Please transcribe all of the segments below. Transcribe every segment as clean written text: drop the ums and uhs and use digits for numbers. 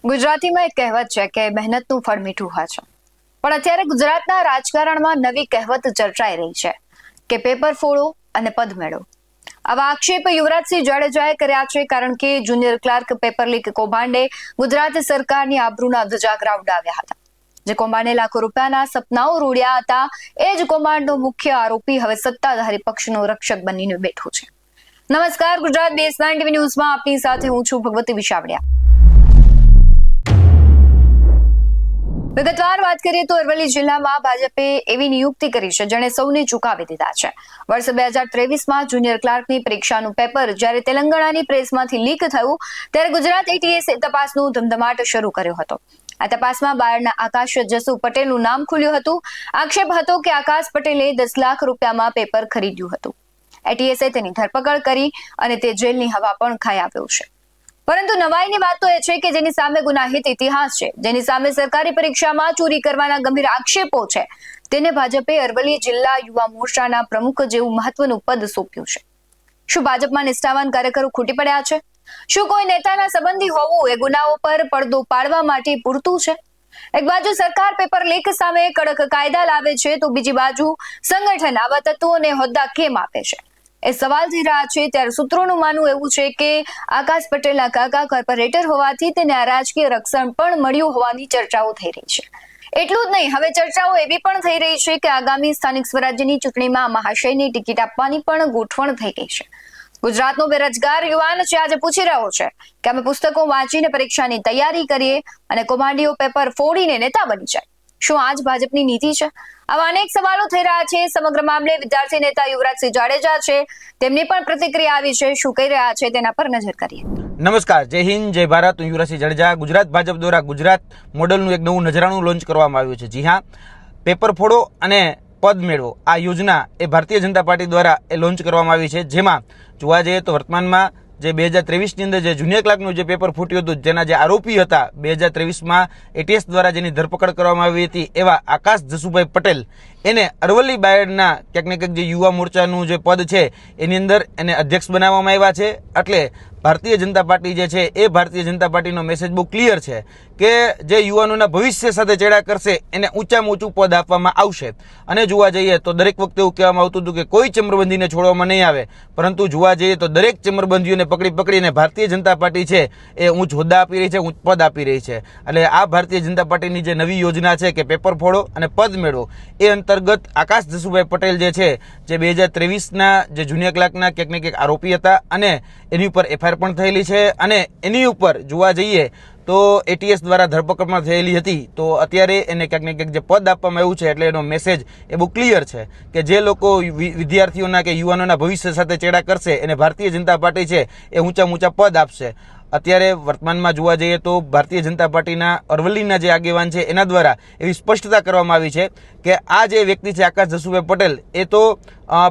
ગુજરાતીમાં એક કહેવત છે કે મહેનતનું ફળ મીઠું હોય છે, પણ અત્યારે ગુજરાતના રાજકારણમાં નવી કહેવત ચર્ચાઈ રહી છે કે પેપર ફોડો અને પદ મેળવો. આવા આક્ષેપ યુવરાજસિંહ જાડેજાએ કર્યા છે, કારણ કે જુનિયર ક્લાર્ક પેપર લીક કૌભાંડે ગુજરાત સરકારની આબરૂના ધજાગરા ઉડાવ્યા હતા. જે કૌભાંડે લાખો રૂપિયાના સપનાઓ રોડ્યા હતા, એ જ કૌભાંડનો મુખ્ય આરોપી હવે સત્તાધારી પક્ષનો રક્ષક બનીને બેઠો છે. નમસ્કાર, ગુજરાત BS9 TV ન્યૂઝમાં આપની સાથે હું છું ભગવતી વિશાવડિયા. વિગતવાર વાત કરીએ તો અરવલ્લી જિલ્લામાં ભાજપે એવી નિયુક્તિ કરી છે જેણે સૌને ચૂકાવી દીધા છે. વર્ષ 2023માં જુનિયર ક્લાર્કની પરીક્ષાનું પેપર જ્યારે તેલંગાણાની પ્રેસમાંથી લીક થયું, ત્યારે ગુજરાત ATS તપાસનો ધમધમાટ શરૂ કર્યો હતો. આ તપાસમાં બાયડના આકાશ જસુ પટેલનું નામ ખુલ્યું હતું. આક્ષેપ હતો કે આકાશ પટેલે 10 લાખ રૂપિયામાં પેપર ખરીદ્યું હતું. ATSએ તેની ધરપકડ કરી અને તે જેલની હવા પણ ખાઈ આવ્યો છે. પરંતુ નવાઈની વાત તો એ છે કે જેની સામે ગુનાહિત ઇતિહાસ છે, જેની સામે સરકારી પરીક્ષામાં ચોરી કરવાના ગંભીર આક્ષેપો છે, તેને ભાજપે અરવલ્લી જિલ્લા યુવા મોરચાના પ્રમુખ જેવું મહત્વનું પદ સોંપ્યું છે. શું ભાજપમાં નિષ્ઠાવાન કાર્યકરો ખૂટી પડ્યા છે? શું કોઈ નેતાના સંબંધી હોવું એ ગુનાઓ પર પડદો પાડવા માટે પૂરતું છે? એક બાજુ સરકાર પેપર લીક સામે કડક કાયદા લાવે છે, તો બીજી બાજુ સંગઠન આવા તત્વોને હોદ્દા કેમ આપે છે, એ સવાલ થઈ રહ્યા છે. ત્યારે સૂત્રોનું માનવું એવું છે કે આકાશ પટેલના કાકા કોર્પોરેટર હોવાથી તેને આ રાજકીય રક્ષણ પણ મળ્યું હોવાની ચર્ચાઓ થઈ રહી છે. એટલું જ નહીં, હવે ચર્ચાઓ એવી પણ થઈ રહી છે કે આગામી સ્થાનિક સ્વરાજ્યની ચૂંટણીમાં મહાશયની ટિકિટ આપવાની પણ ગોઠવણ થઈ ગઈ છે. ગુજરાતનો બેરોજગાર યુવાન છે, આજે પૂછી રહ્યો છે કે અમે પુસ્તકો વાંચીને પરીક્ષાની તૈયારી કરીએ અને કૌભાંડીઓ પેપર ફોડીને નેતા બની જાય. શું આજ ભાજપની નીતિ છે? આવા અનેક સવાલો થઈ રહ્યા છે. સમગ્ર મામલે વિદ્યાર્થી નેતા યુવરાજસિંહ જાડેજા છે, તેમની પણ પ્રતિક્રિયા આવી છે. શું કહી રહ્યા છે તેના પર નજર કરીએ. નમસ્કાર, જય હિન્દ, જય ભારત. હું યુવરાજસિંહ જાડેજા. ગુજરાત ભાજપ દ્વારા ગુજરાત મોડલનું એક નવું નજરાણું લોન્ચ કરવામાં આવ્યું છે. જી હા, પેપર ફોડો અને પદ મેળવો આ યોજના એ ભારતીય જનતા પાર્ટી દ્વારા એ લોન્ચ કરવામાં આવી છે. જેમાં જોવા જઈએ તો વર્તમાનમાં જે 2023ની અંદર જે જુનિયર ક્લાર્કનું જે પેપર ફૂટ્યું હતું, જેના જે આરોપી હતા 2023માં ATS દ્વારા જેની ધરપકડ કરવામાં આવી હતી, એવા આકાશ જસુભાઈ પટેલ, એને અરવલ્લી બાયડના ક્યાંક ને ક્યાંક જે યુવા મોરચાનું જે પદ છે એની અંદર એને અધ્યક્ષ બનાવવામાં આવ્યા છે. એટલે ભારતીય જનતા પાર્ટી જે છે એ ભારતીય જનતા પાર્ટીનો મેસેજ બહુ ક્લિયર છે કે જે યુવાનોના ભવિષ્ય સાથે ચેડા કરશે એને ઊંચામાં ઊંચું પદ આપવામાં આવશે. અને જોવા જઈએ તો દરેક વખતે એવું કહેવામાં આવતું હતું કે કોઈ ચમરબંધીને છોડવામાં નહીં આવે, પરંતુ જોવા જઈએ તો દરેક ચમરબંધીઓને પકડીને ભારતીય જનતા પાર્ટી છે એ ઊંચ હોદ્દા આપી રહી છે, ઊંચ પદ આપી રહી છે. એટલે આ ભારતીય જનતા પાર્ટીની જે નવી યોજના છે કે પેપર ફોડો અને પદ મેળવો, એ અંતર્ગત આકાશ જસુભાઈ પટેલ જે છે, જે 2023ના જે જુનિયર ક્લાર્કના ક્યાંક ને ક્યાંક આરોપી હતા અને એની ઉપર FIR પણ થયેલી છે, અને એની ઉપર જોવા જઈએ તો ATS દ્વારા ધરપકડમાં થયેલી હતી. તો અત્યારે એને ક્યાંક ને ક્યાંક જે પદ આપવામાં આવ્યું છે, એટલે એનો મેસેજ એ બહુ ક્લિયર છે કે જે લોકો વિદ્યાર્થીઓના કે યુવાનોના ભવિષ્ય સાથે ચેડા કરશે એને ભારતીય જનતા પાર્ટી છે એ ઊંચા પદ આપશે. અત્યારે વર્તમાનમાં જોવા જઈએ તો ભારતીય જનતા પાર્ટીના અરવલ્લીના જે આગેવાન છે એના દ્વારા એવી સ્પષ્ટતા કરવામાં આવી છે કે આ જે વ્યક્તિ છે આકાશ જસુભાઈ પટેલ, એ તો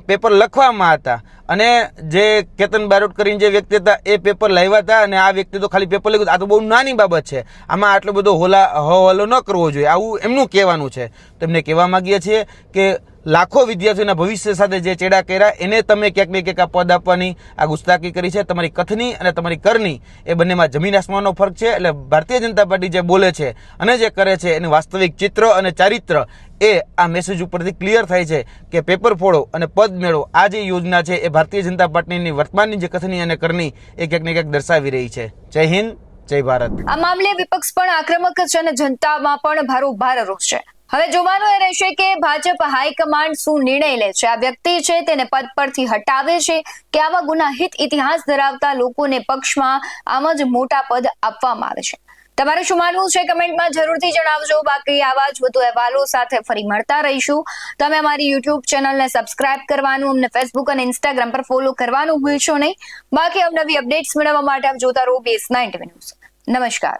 પેપર લખવામાં હતા, અને જે કેતન બારોટ કરીને જે વ્યક્તિ હતા એ પેપર લાવ્યા હતા, અને આ વ્યક્તિ તો ખાલી પેપર લખ્યું. આ તો બહુ નાની બાબત છે, આમાં આટલો બધો હવાલો ન કરવો જોઈએ, આવું એમનું કહેવાનું છે. તેમને કહેવા માંગીએ છીએ કે લાખો વિદ્યાર્થીઓના ભવિષ્ય સાથે જે ચેડા કર્યા એને તમે ક્યાંક ને ક્યાંક આ પદ આપવાની આ ગુસ્તાખી કરી છે. તમારી કથની અને તમારી કરની એ બંનેમાં જમીન આસમાનનો ફરક છે. એટલે ભારતીય જનતા પાર્ટી જે બોલે છે અને જે કરે છે એનું વાસ્તવિક ચિત્ર અને ચારિત્ર એ આ મેસેજ ઉપરથી ક્લિયર થાય છે કે પેપર ફોડો અને પદ મેળવો આ જે યોજના છે એ ભારતીય જનતા પાર્ટીની વર્તમાનની જે કથની અને કરની એ ક્યાંક ને ક્યાંક દર્શાવી રહી છે. જય હિન્દ, જય ભારત. આ મામલે વિપક્ષ પણ આક્રમક છે અને જનતામાં પણ ભારોભાર રોષ છે. હવે જોવાનું એ રહેશે કે ભાજપ હાઈકમાન્ડ શું નિર્ણય લે છે. આ વ્યક્તિ છે તેને પદ પરથી હટાવે છે કે આવા ગુનાહિત ઇતિહાસ ધરાવતા લોકોને પક્ષમાં આમ જ મોટા પદ આપવામાં આવે છે. તમારે શું માનવું છે કમેન્ટમાં જરૂરથી જણાવજો. બાકી આવા જ વધુ અહેવાલો સાથે ફરી મળતા રહીશું. તમે અમારી YouTube ચેનલને સબસ્ક્રાઇબ કરવાનું, અમને Facebook અને Instagram પર ફોલો કરવાનું ભૂલશો નહીં. બાકી અવનવી અપડેટ્સ મેળવવા માટે આપ જોતા રહો BS9 TV ન્યૂઝ. નમસ્કાર.